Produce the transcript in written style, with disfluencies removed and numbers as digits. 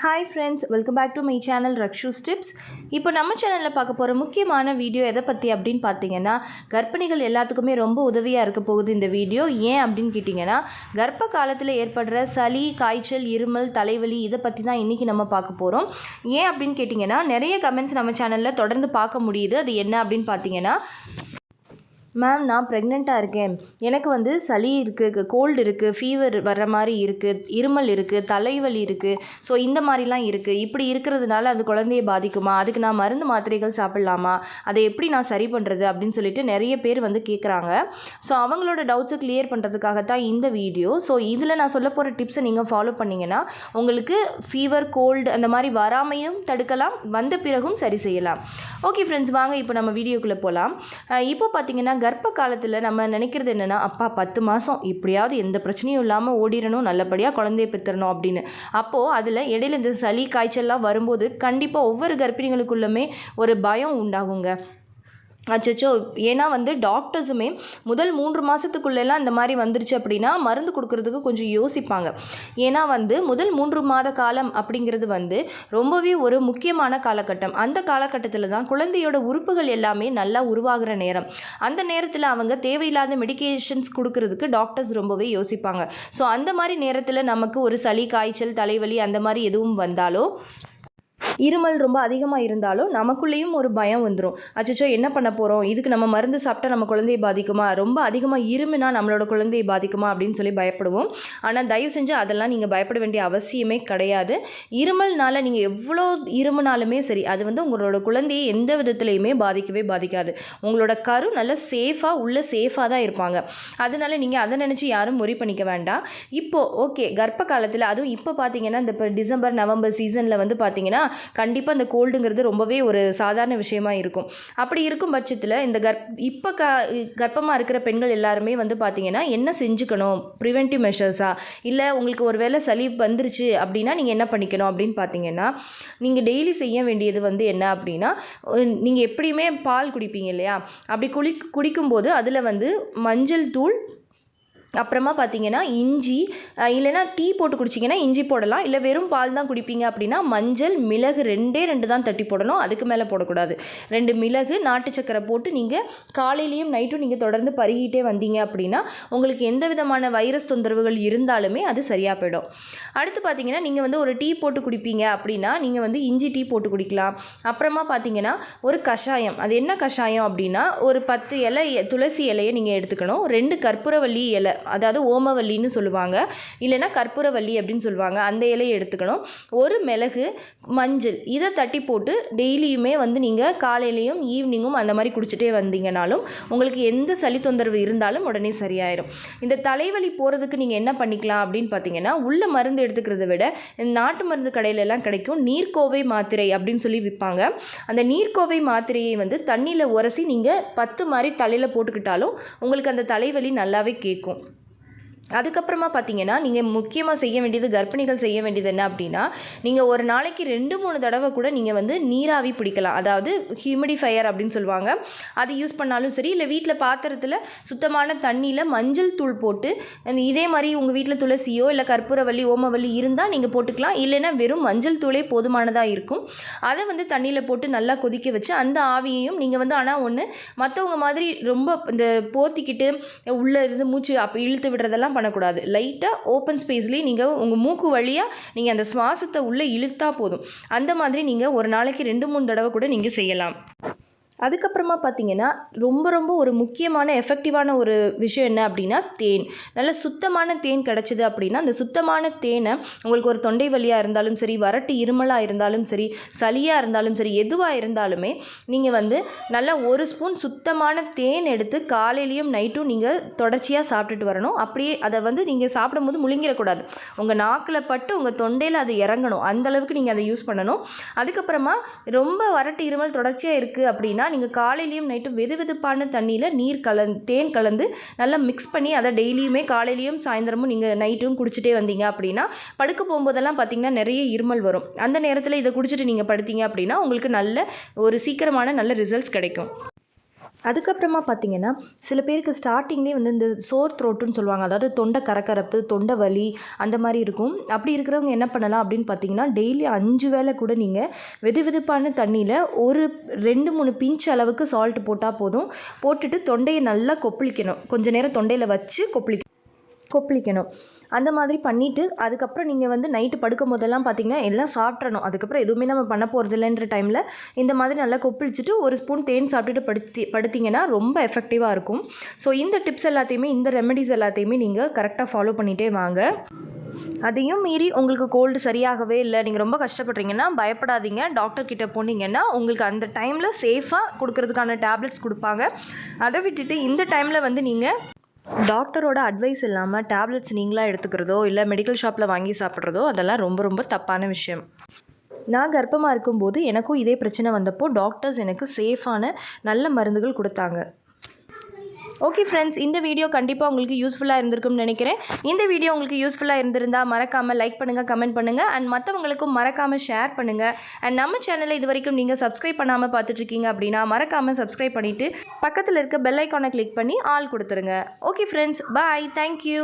Hi friends, welcome back to my channel Rakshu's tips. இப்போ நம்ம சேனலில் பார்க்க போகிற முக்கியமான வீடியோ எதை பற்றி அப்படின்னு பார்த்தீங்கன்னா, கர்ப்பிணிகள் எல்லாத்துக்குமே ரொம்ப உதவியாக இருக்க போகுது இந்த வீடியோ. ஏன் அப்படின்னு கேட்டிங்கன்னா, கர்ப்ப காலத்தில் ஏற்படுற சளி, காய்ச்சல், இருமல், தலைவலி இதை பற்றி தான் இன்றைக்கி நம்ம பார்க்க போகிறோம். ஏன் அப்படின்னு கேட்டிங்கன்னா, நிறைய கமெண்ட்ஸ் நம்ம சேனலில் தொடர்ந்து பார்க்க முடியுது. அது என்ன அப்படின்னு பார்த்தீங்கன்னா, மேம் நான் ப்ரெக்னெண்ட்டாக இருக்கேன், எனக்கு சளி இருக்குது, கோல்டு இருக்குது, ஃபீவர் வர்ற மாதிரி இருக்குது, இருமல் இருக்குது, தலைவலி இருக்குது, ஸோ இந்த மாதிரிலாம் இருக்குது. இப்படி இருக்கிறதுனால அது குழந்தையை பாதிக்குமா, அதுக்கு நான் மருந்து மாத்திரைகள் சாப்பிட்லாமா, அதை எப்படி நான் சரி பண்ணுறது அப்படின்னு சொல்லிட்டு நிறைய பேர் கேட்குறாங்க. ஸோ அவங்களோட டவுட்ஸை கிளியர் பண்ணுறதுக்காகத்தான் இந்த வீடியோ. ஸோ இதில் நான் சொல்ல போகிற டிப்ஸை நீங்கள் ஃபாலோ பண்ணிங்கன்னா உங்களுக்கு ஃபீவர், கோல்டு அந்த மாதிரி வராமையும் தடுக்கலாம், வந்த பிறகும் சரி செய்யலாம். ஓகே ஃப்ரெண்ட்ஸ், வாங்க இப்போ நம்ம வீடியோக்குள்ளே போகலாம். இப்போ பார்த்தீங்கன்னா, கர்ப்ப காலத்தில் நம்ம நினைக்கிறது என்னென்னா, அப்பா 10 மாதம் எப்படியாவது எந்த பிரச்சனையும் இல்லாமல் ஓடிடணும், நல்லபடியாக குழந்தைய பெற்றுறணும் அப்படின்னு. அப்போது அதில் இடையில இந்த சளி, காய்ச்சல்லாம் வரும்போது கண்டிப்பாக ஒவ்வொரு கர்ப்பிணிகளுக்குள்ளுமே ஒரு பயம் உண்டாகுங்க. அச்சோ, ஏன்னா டாக்டர்ஸுமே முதல் 3 மாதத்துக்குள்ளெல்லாம் இந்த மாதிரி வந்துருச்சு அப்படின்னா மருந்து கொடுக்கறதுக்கு கொஞ்சம் யோசிப்பாங்க. ஏன்னா முதல் 3 மாத காலம் அப்படிங்கிறது ரொம்பவே ஒரு முக்கியமான காலகட்டம். அந்த காலகட்டத்தில் தான் குழந்தையோட உறுப்புகள் எல்லாமே நல்லா உருவாகிற நேரம். அந்த நேரத்தில் அவங்க தேவையில்லாத மெடிகேஷன்ஸ் கொடுக்கறதுக்கு டாக்டர்ஸ் ரொம்பவே யோசிப்பாங்க. ஸோ அந்த மாதிரி நேரத்தில் நமக்கு ஒரு சளி, காய்ச்சல், தலைவலி அந்த மாதிரி எதுவும் வந்தாலோ, இருமல் ரொம்ப அதிகமாக இருந்தாலும் நமக்குள்ளேயும் ஒரு பயம் வந்துடும். அச்சோ என்ன பண்ண போகிறோம், இதுக்கு நம்ம மருந்து சாப்பிட்டா நம்ம குழந்தையை பாதிக்குமா, ரொம்ப அதிகமாக இருமுனா நம்மளோட குழந்தையை பாதிக்குமா அப்படின்னு சொல்லி பயப்படுவோம். ஆனால் தயவு செஞ்சு அதெல்லாம் நீங்கள் பயப்பட வேண்டிய அவசியமே கிடையாது. இருமல்னால நீங்கள் எவ்வளோ இருமுனாலுமே சரி, அது உங்களோட குழந்தையை எந்த விதத்துலையுமே பாதிக்கவே பாதிக்காது. உங்களோட கரு நல்ல சேஃபாக தான் இருப்பாங்க. அதனால நீங்கள் அதை நினச்சி யாரும் worry பண்ணிக்க வேண்டாம். இப்போது ஓகே, கர்ப்ப காலத்தில் அதுவும் இப்போ பார்த்தீங்கன்னா இந்த டிசம்பர், நவம்பர் சீசனில் பார்த்தீங்கன்னா கண்டிப்பாக இந்த கோல்டுங்கிறது ரொம்பவே ஒரு சாதாரண விஷயமா இருக்கும். அப்படி இருக்கும் பட்சத்தில் இந்த இப்போ கர்ப்பமாக இருக்கிற பெண்கள் எல்லாருமே பார்த்தீங்கன்னா என்ன செஞ்சுக்கணும், ப்ரிவென்டிவ் மெஷர்ஸாக, இல்லை உங்களுக்கு ஒரு வேளை சளி வந்துருச்சு அப்படின்னா நீங்கள் என்ன பண்ணிக்கணும் அப்படின்னு பார்த்தீங்கன்னா, நீங்கள் டெய்லி செய்ய வேண்டியது என்ன அப்படின்னா, நீங்கள் எப்படியுமே பால் குடிப்பீங்க இல்லையா, அப்படி குடிக்கும்போது அதில் மஞ்சள் தூள், அப்புறமா பார்த்தீங்கன்னா இஞ்சி, இல்லைனா டீ போட்டு குடிச்சிங்கன்னா இஞ்சி போடலாம். இல்லை வெறும் பால் தான் குடிப்பீங்க அப்படின்னா மஞ்சள், மிளகு 2 தான் தட்டி போடணும், அதுக்கு மேலே போடக்கூடாது. 2 மிளகு, நாட்டு சக்கரை போட்டு நீங்கள் காலையிலையும் நைட்டும் நீங்கள் தொடர்ந்து பருகிட்டே வந்தீங்க அப்படின்னா உங்களுக்கு எந்த விதமான வைரஸ் தொந்தரவுகள் இருந்தாலுமே அது சரியாக போயிடும். அடுத்து பார்த்தீங்கன்னா, நீங்கள் ஒரு டீ போட்டு குடிப்பீங்க அப்படின்னா நீங்கள் இஞ்சி டீ போட்டு குடிக்கலாம். அப்புறமா பார்த்தீங்கன்னா ஒரு கஷாயம், அது என்ன கஷாயம் அப்படின்னா, ஒரு 10 இலை துளசி இலையை நீங்கள் எடுத்துக்கணும். 2 கற்பூரவள்ளி இலை, அதாவது ஓமவல்லின்னு சொல்லுவாங்க, இல்லைன்னா கற்பூரவள்ளி அப்படின்னு சொல்லுவாங்க, அந்த இலையை எடுத்துக்கணும். ஒரு மிளகு, மஞ்சள், இதை தட்டி போட்டு டெய்லியுமே நீங்கள் காலையிலையும் ஈவினிங்கும் அந்த மாதிரி குடிச்சிட்டே வந்தீங்கனாலும் உங்களுக்கு எந்த சளி தொந்தரவு இருந்தாலும் உடனே சரியாயிடும். இந்த தலைவலி போகிறதுக்கு நீங்கள் என்ன பண்ணிக்கலாம் அப்படின்னு பார்த்தீங்கன்னா, உள்ள மருந்து எடுத்துக்கிறத விட நாட்டு மருந்து கடையிலெல்லாம் கிடைக்கும் நீர்க்கோவை மாத்திரை அப்படின்னு சொல்லி விற்பாங்க. அந்த நீர்க்கோவை மாத்திரையை தண்ணியில் உரசி நீங்கள் 10 மாதிரி தலையில் போட்டுக்கிட்டாலும் உங்களுக்கு அந்த தலைவலி நல்லாவே கேட்கும். அதுக்கப்புறமா பார்த்தீங்கன்னா, நீங்கள் முக்கியமாக செய்ய வேண்டியது, கர்ப்பிணிகள் செய்ய வேண்டியது என்ன அப்படின்னா, நீங்கள் ஒரு நாளைக்கு 2-3 தடவை கூட நீங்கள் நீராவி பிடிக்கலாம். அதாவது ஹியூமிடிஃபையர் அப்படின்னு சொல்லுவாங்க, அது யூஸ் பண்ணாலும் சரி, இல்லை வீட்டில் பாத்திரத்தில் சுத்தமான தண்ணியில் மஞ்சள் தூள் போட்டு, இதே மாதிரி உங்கள் வீட்டில் துளசியோ இல்லை கற்பூரவள்ளி, ஓமவல்லி இருந்தால் நீங்கள் போட்டுக்கலாம். இல்லைன்னா வெறும் மஞ்சள் தூளே போதுமானதாக இருக்கும். அதை தண்ணியில் போட்டு நல்லா கொதிக்க வச்சு அந்த ஆவியையும் நீங்கள் ஆனால் ஒன்று, மற்றவங்க மாதிரி ரொம்ப இந்த போத்திக்கிட்டு உள்ளே இருந்து மூச்சு இழுத்து விடுறதெல்லாம் பண்ணக்கூடாது. லைட்டாக ஓப்பன் ஸ்பேஸ்லேயே நீங்கள் உங்கள் மூக்கு வழியாக நீங்கள் அந்த சுவாசத்தை உள்ளே இழுத்தா போதும். அந்த மாதிரி நீங்கள் ஒரு நாளைக்கு 2-3 தடவை கூட நீங்கள் செய்யலாம். அதுக்கப்புறமா பார்த்தீங்கன்னா, ரொம்ப ஒரு முக்கியமான எஃபெக்டிவான ஒரு விஷயம் என்ன அப்படின்னா, தேன். நல்ல சுத்தமான தேன் கிடச்சிது அப்படின்னா, அந்த சுத்தமான தேனை உங்களுக்கு ஒரு தொண்டை வலியாக இருந்தாலும் சரி, வறட்டு இருமலாக இருந்தாலும் சரி, சளியாக இருந்தாலும் சரி, எதுவாக இருந்தாலுமே நீங்கள் நல்லா 1 ஸ்பூன் சுத்தமான தேன் எடுத்து காலையிலையும் நைட்டும் நீங்கள் தொடர்ச்சியாக சாப்பிட்டுட்டு வரணும். அப்படியே அதை நீங்கள் சாப்பிடும்போது முழுங்கிடக்கூடாது, உங்கள் நாக்கில் பட்டு உங்கள் தொண்டையில் அது இறங்கணும், அந்தளவுக்கு நீங்கள் அதை யூஸ் பண்ணணும். அதுக்கப்புறமா ரொம்ப வறட்டு இருமல் தொடர்ச்சியாக இருக்குது அப்படின்னா நீங்கள் காலையிலையும் நைட்டும் வெதுவெதுப்பான தண்ணியில் தேன் கலந்து நல்லா மிக்ஸ் பண்ணி அதை டெய்லியுமே காலையிலையும் சாயந்தரமும் நீங்கள் நைட்டும் குடிச்சிட்டே வந்தீங்க அப்படின்னா, படுக்க போகும்போதெல்லாம் பார்த்திங்கன்னா நிறைய இருமல் வரும். அந்த நேரத்தில் இதை குடிச்சிட்டு நீங்கள் படுத்தீங்க அப்படின்னா உங்களுக்கு நல்ல ஒரு சீக்கிரமான நல்ல ரிசல்ட்ஸ் கிடைக்கும். அதுக்கப்புறமா பார்த்திங்கன்னா சில பேருக்கு ஸ்டார்டிங்லேயே வந்து இந்த சோர் த்ரோட்டுன்னு சொல்லுவாங்க, அதாவது தொண்டை கரக்கரப்பு, தொண்டை வலி அந்த மாதிரி இருக்கும். அப்படி இருக்கிறவங்க என்ன பண்ணலாம் அப்படின்னு பார்த்தீங்கன்னா, டெய்லி 5 வேளை கூட நீங்கள் வெதுவெதுப்பான தண்ணியில் ஒரு 2-3 பிஞ்ச் அளவுக்கு சால்ட் போட்டால் போதும். போட்டுட்டு தொண்டையை நல்லா கொப்பளிக்கணும். கொஞ்சம் நேரம் தொண்டையில் வச்சு கொப்பளிக்கணும். அந்த மாதிரி பண்ணிவிட்டு அதுக்கப்புறம் நீங்கள் வந்து நைட்டு படுக்கும் போதெல்லாம் பார்த்திங்கன்னா எல்லாம் சாப்பிட்றணும். அதுக்கப்புறம் எதுவுமே நம்ம பண்ண போகிறது இல்லைன்ற டைமில் இந்த மாதிரி நல்லா கொப்பளிச்சுட்டு ஒரு ஸ்பூன் தேன் சாப்பிட்டுட்டு படுத்திங்கன்னா ரொம்ப எஃபெக்டிவாக இருக்கும். ஸோ இந்த டிப்ஸ் எல்லாத்தையுமே, இந்த ரெமெடிஸ் எல்லாத்தையுமே நீங்கள் கரெக்டாக ஃபாலோ பண்ணிகிட்டே வாங்க. அதையும் மீறி உங்களுக்கு கோல்டு சரியாகவே இல்லை, நீங்கள் ரொம்ப கஷ்டப்படுறீங்கன்னா பயப்படாதீங்க. டாக்டர் கிட்ட போனீங்கன்னா உங்களுக்கு அந்த டைமில் சேஃபாக கொடுக்கறதுக்கான டேப்லெட்ஸ் கொடுப்பாங்க. அதை விட்டுட்டு இந்த டைமில் வந்து நீங்கள் டாக்டரோட அட்வைஸ் இல்லாமல் டேப்லெட்ஸ் நீங்களாக எடுத்துக்கிறதோ இல்லை மெடிக்கல் ஷாப்பில் வாங்கி சாப்பிட்றதோ அதெல்லாம் ரொம்ப ரொம்ப தப்பான விஷயம். நான் கர்ப்பமாக இருக்கும்போது எனக்கும் இதே பிரச்சனை வந்தப்போ டாக்டர்ஸ் எனக்கு சேஃபான நல்ல மருந்துகள் கொடுத்தாங்க. ஓகே ஃப்ரெண்ட்ஸ், இந்த வீடியோ கண்டிப்பாக உங்களுக்கு யூஸ்ஃபுல்லாக இருந்திருக்கும்னு நினைக்கிறேன். இந்த வீடியோ உங்களுக்கு யூஸ்ஃபுல்லாக இருந்திருந்தால் மறக்காமல் லைக் பண்ணுங்கள், கமெண்ட் பண்ணுங்கள் அண்ட் மற்றவங்களுக்கும் மறக்காமல் ஷேர் பண்ணுங்கள். அண்ட் நம்ம சேனலை இது வரைக்கும் நீங்கள் சப்ஸ்கிரைப் பண்ணாமல் பார்த்துட்ருக்கீங்க அப்படின்னா மறக்காமல் சப்ஸ்கிரைப் பண்ணிவிட்டு பக்கத்தில் இருக்க பெல் ஐக்கானை கிளிக் பண்ணி ஆல் கொடுத்துருங்க. ஓகே ஃப்ரெண்ட்ஸ், பாய், தேங்க்யூ.